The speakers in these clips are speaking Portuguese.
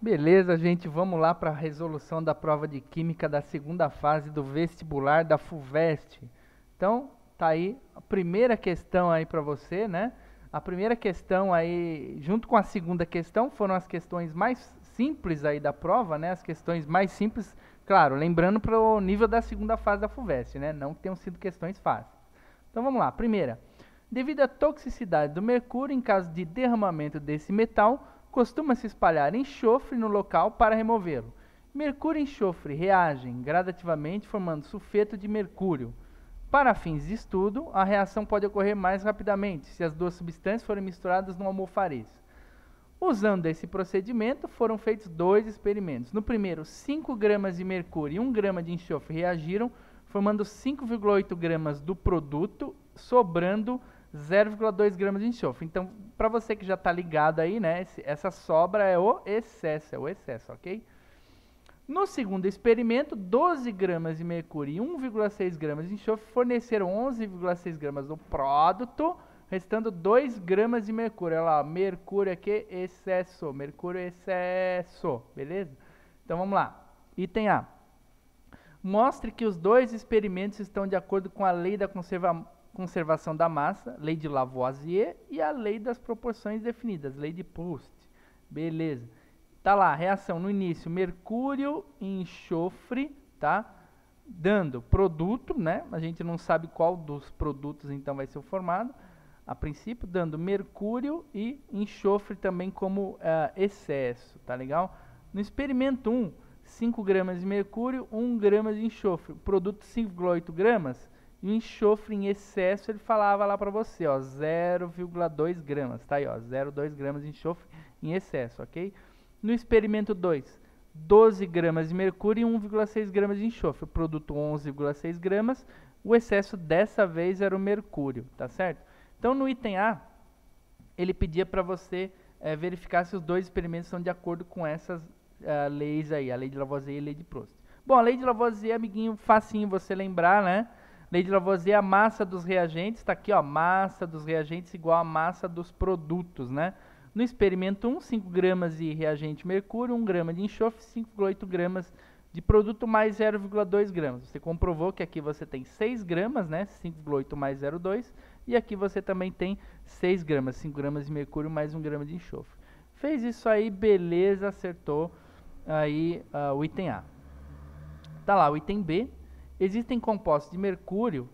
Beleza, gente, vamos lá para a resolução da prova de Química da segunda fase do vestibular da FUVEST. Então, tá aí a primeira questão aí para você, né? A primeira questão aí, junto com a segunda questão, foram as questões mais simples aí da prova, né? As questões mais simples, claro, lembrando para o nível da segunda fase da FUVEST, né? Não que tenham sido questões fáceis. Então, vamos lá. Primeira, devido à toxicidade do mercúrio, em caso de derramamento desse metal, costuma se espalhar enxofre no local para removê-lo. Mercúrio e enxofre reagem gradativamente formando sulfeto de mercúrio. Para fins de estudo, a reação pode ocorrer mais rapidamente se as duas substâncias forem misturadas no almofariz. Usando esse procedimento, foram feitos dois experimentos. No primeiro, 5 gramas de mercúrio e 1 grama de enxofre reagiram, formando 5,8 gramas do produto, sobrando 0,2 gramas de enxofre. Então, para você que já está ligado aí, né, essa sobra é o excesso, ok? No segundo experimento, 12 gramas de mercúrio e 1,6 gramas de enxofre forneceram 11,6 gramas do produto, restando 2 gramas de mercúrio. Olha lá, mercúrio aqui, excesso, beleza? Então vamos lá. Item A. Mostre que os dois experimentos estão de acordo com a lei da conservação da massa, lei de Lavoisier, e a lei das proporções definidas, lei de Proust. Beleza. Tá lá, reação no início, mercúrio e enxofre, tá? Dando produto, né? A gente não sabe qual dos produtos então vai ser o formado. A princípio, dando mercúrio e enxofre também como excesso, tá legal? No experimento 1, 5 gramas de mercúrio, 1 grama de enxofre. O produto 5,8 gramas e o enxofre em excesso, ele falava lá para você, ó, 0,2 gramas, tá aí, ó, 0,2 gramas de enxofre em excesso, ok? No experimento 2, 12 gramas de mercúrio e 1,6 gramas de enxofre. O produto 11,6 gramas. O excesso dessa vez era o mercúrio, tá certo? Então, no item A, ele pedia para você verificar se os dois experimentos estão de acordo com essas leis aí, a lei de Lavoisier e a lei de Proust. Bom, a lei de Lavoisier, amiguinho, facinho você lembrar, né? Lei de Lavoisier, a massa dos reagentes, está aqui, ó, massa dos reagentes igual a massa dos produtos, né? No experimento 1, 5 gramas de reagente mercúrio, 1 grama de enxofre, 5,8 gramas de produto mais 0,2 gramas. Você comprovou que aqui você tem 6 gramas, né? 5,8 mais 0,2. E aqui você também tem 6 gramas, 5 gramas de mercúrio mais 1 grama de enxofre. Fez isso aí, beleza, acertou aí o item A. Tá lá, o item B. Existem compostos de mercúrio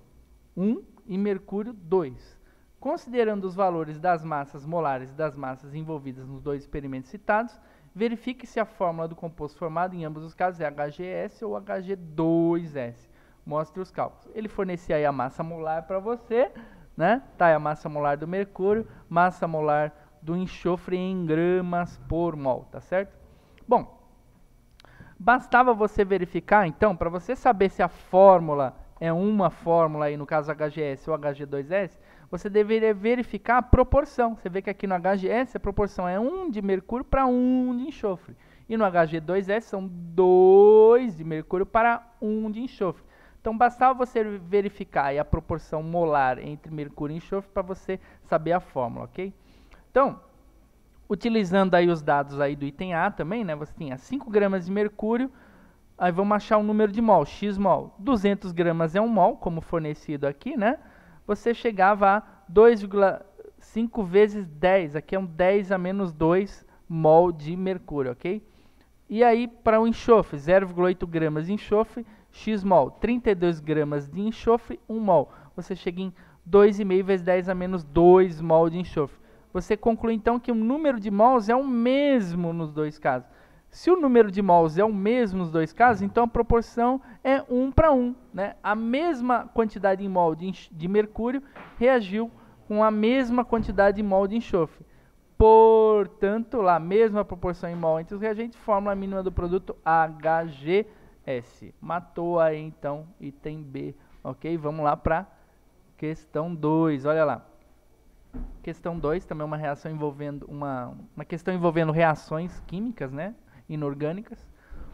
1 e mercúrio 2. Considerando os valores das massas molares e das massas envolvidas nos dois experimentos citados, verifique se a fórmula do composto formado em ambos os casos é HGS ou HG2S. Mostre os cálculos. Ele fornecia aí a massa molar para você, né? Tá aí a massa molar do mercúrio, massa molar do enxofre em gramas por mol, tá certo? Bom, bastava você verificar, então, para você saber se a fórmula é uma fórmula aí, no caso HGS ou HG2S, você deveria verificar a proporção. Você vê que aqui no HGS a proporção é 1 de mercúrio para 1 de enxofre. E no HG2S são 2 de mercúrio para 1 de enxofre. Então bastava você verificar aí a proporção molar entre mercúrio e enxofre para você saber a fórmula, ok? Então, utilizando aí os dados aí do item A também, né? Você tinha 5 gramas de mercúrio, aí vamos achar o número de mol, x mol. 200 gramas é 1 mol, como fornecido aqui, né? Você chegava a 2,5 vezes 10, aqui é um 10 a menos 2 mol de mercúrio, ok? E aí, para o enxofre, 0,8 gramas de enxofre, x mol, 32 gramas de enxofre, 1 mol. Você chega em 2,5 vezes 10 a menos 2 mol de enxofre. Você conclui, então, que o número de mols é o mesmo nos dois casos. Se o número de mols é o mesmo nos dois casos, então a proporção é 1 para 1. Né? A mesma quantidade em mol de mercúrio reagiu com a mesma quantidade em mol de enxofre. Portanto, lá, a mesma proporção em mol entre os reagentes, fórmula mínima do produto HGS. Matou aí, então, item B. Ok? Vamos lá para questão 2. Olha lá. Questão 2, também uma reação envolvendo uma questão envolvendo reações químicas, né? Inorgânicas.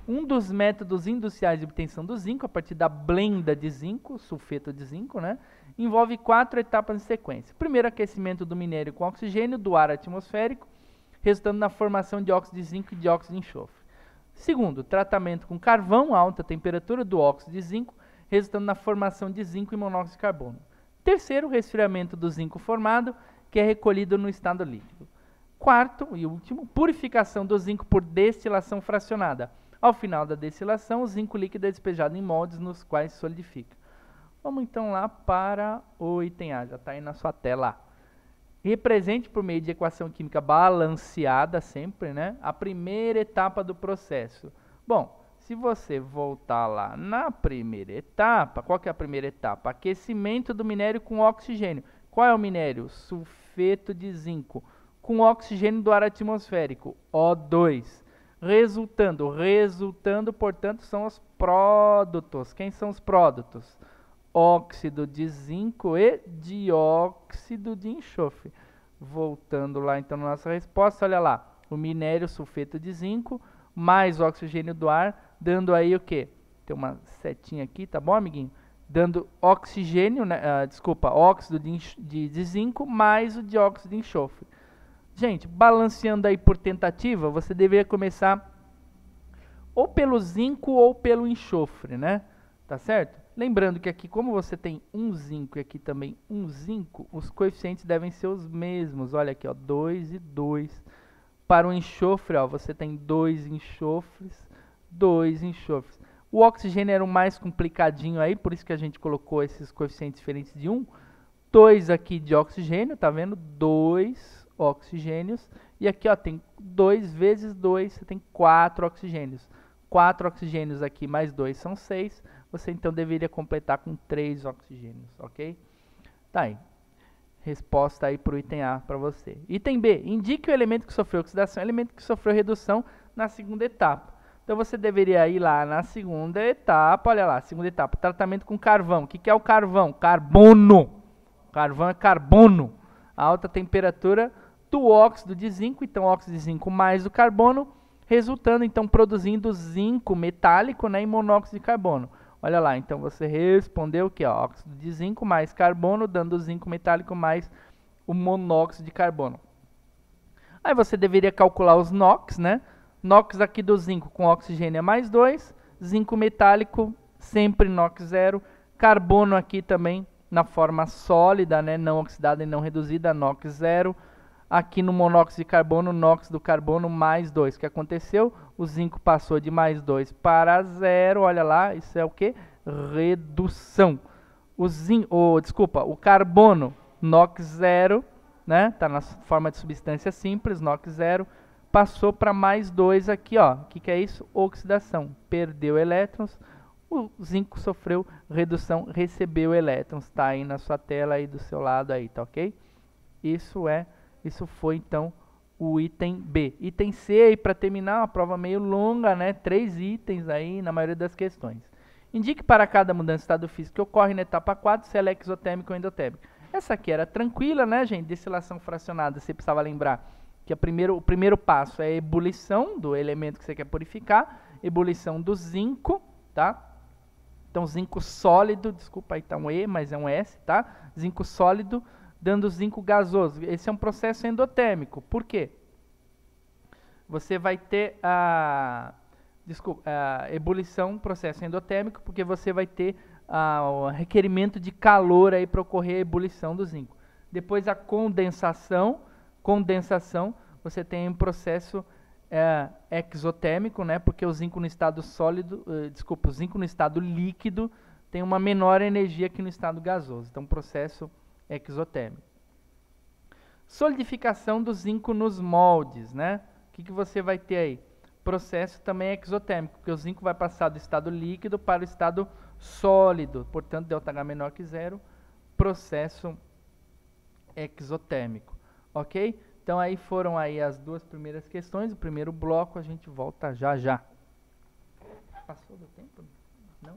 Um dos métodos industriais de obtenção do zinco, a partir da blenda de zinco, sulfeto de zinco, né, envolve 4 etapas em sequência. Primeiro, aquecimento do minério com oxigênio do ar atmosférico. resultando na formação de óxido de zinco e dióxido de enxofre. Segundo, tratamento com carvão a alta temperatura do óxido de zinco, resultando na formação de zinco e monóxido de carbono. Terceiro, resfriamento do zinco formado, que é recolhido no estado líquido. Quarto e último, purificação do zinco por destilação fracionada. Ao final da destilação, o zinco líquido é despejado em moldes nos quais solidifica. Vamos então lá para o item A, já está aí na sua tela. Represente por meio de equação química balanceada sempre, né, a primeira etapa do processo. Bom, se você voltar lá na primeira etapa, qual que é a primeira etapa? Aquecimento do minério com oxigênio. Qual é o minério? Sulfeto de zinco com oxigênio do ar atmosférico, O2. Resultando, portanto, são os pródutos. Quem são os pródutos? Óxido de zinco e dióxido de enxofre. Voltando lá então na nossa resposta, olha lá, o minério sulfeto de zinco mais oxigênio do ar, dando aí o quê? Tem uma setinha aqui, tá bom, amiguinho? Dando oxigênio, né, óxido de zinco mais o dióxido de enxofre. Gente, balanceando aí por tentativa, você deveria começar ou pelo zinco ou pelo enxofre, né? Tá certo? Lembrando que aqui, como você tem um zinco e aqui também um zinco, os coeficientes devem ser os mesmos. Olha aqui, ó, 2 e 2. Para o enxofre, ó, você tem 2 enxofres, 2 enxofres. O oxigênio era o mais complicadinho aí, por isso que a gente colocou esses coeficientes diferentes de 1. 2 aqui de oxigênio, tá vendo? 2 oxigênios. E aqui, ó, tem 2 vezes 2, você tem 4 oxigênios. 4 oxigênios aqui mais 2 são 6. Você então deveria completar com 3 oxigênios, ok? Tá aí. Resposta aí para o item A para você. Item B. Indique o elemento que sofreu oxidação, o elemento que sofreu redução na segunda etapa. Então você deveria ir lá na segunda etapa, olha lá, segunda etapa, tratamento com carvão. O que é o carvão? Carbono. Carvão é carbono. A alta temperatura do óxido de zinco, então óxido de zinco mais o carbono, resultando então produzindo zinco metálico, né, e monóxido de carbono. Olha lá, então você respondeu que óxido de zinco mais carbono, dando zinco metálico mais o monóxido de carbono. Aí você deveria calcular os NOx, né? NOx aqui do zinco com oxigênio é mais 2, zinco metálico sempre NOx 0, carbono aqui também na forma sólida, né? Não oxidada e não reduzida, NOx 0. Aqui no monóxido de carbono, NOx do carbono mais 2. O que aconteceu? O zinco passou de mais 2 para 0. Olha lá, isso é o que? Redução. O carbono, NOx 0, né? Está na forma de substância simples, NOx 0. Passou para mais 2 aqui, ó. O que é isso? Oxidação. Perdeu elétrons. O zinco sofreu redução, recebeu elétrons. Está aí na sua tela aí do seu lado aí, tá ok? Isso foi, então, o item B. Item C, aí, para terminar, uma prova meio longa, né? 3 itens aí na maioria das questões. Indique para cada mudança de estado físico que ocorre na etapa 4 se ela é exotérmica ou endotérmica. Essa aqui era tranquila, né, gente? Destilação fracionada, você precisava lembrar que o primeiro passo é a ebulição do elemento que você quer purificar, ebulição do zinco, tá? Então, zinco sólido, desculpa, aí tá um E, mas é um S, tá? Zinco sólido, dando zinco gasoso. Esse é um processo endotérmico. Por quê? Você vai ter a ebulição, processo endotérmico, porque você vai ter o requerimento de calor aí para ocorrer a ebulição do zinco. Depois a condensação, você tem um processo exotérmico, né? Porque o zinco no estado sólido, o zinco no estado líquido tem uma menor energia que no estado gasoso. Então, processo exotérmico. Solidificação do zinco nos moldes, né? O que você vai ter aí? Processo também exotérmico, porque o zinco vai passar do estado líquido para o estado sólido, portanto, ΔH menor que 0, processo exotérmico, ok? Então, aí foram aí as duas primeiras questões, o primeiro bloco, a gente volta já já. Passou do tempo? Não?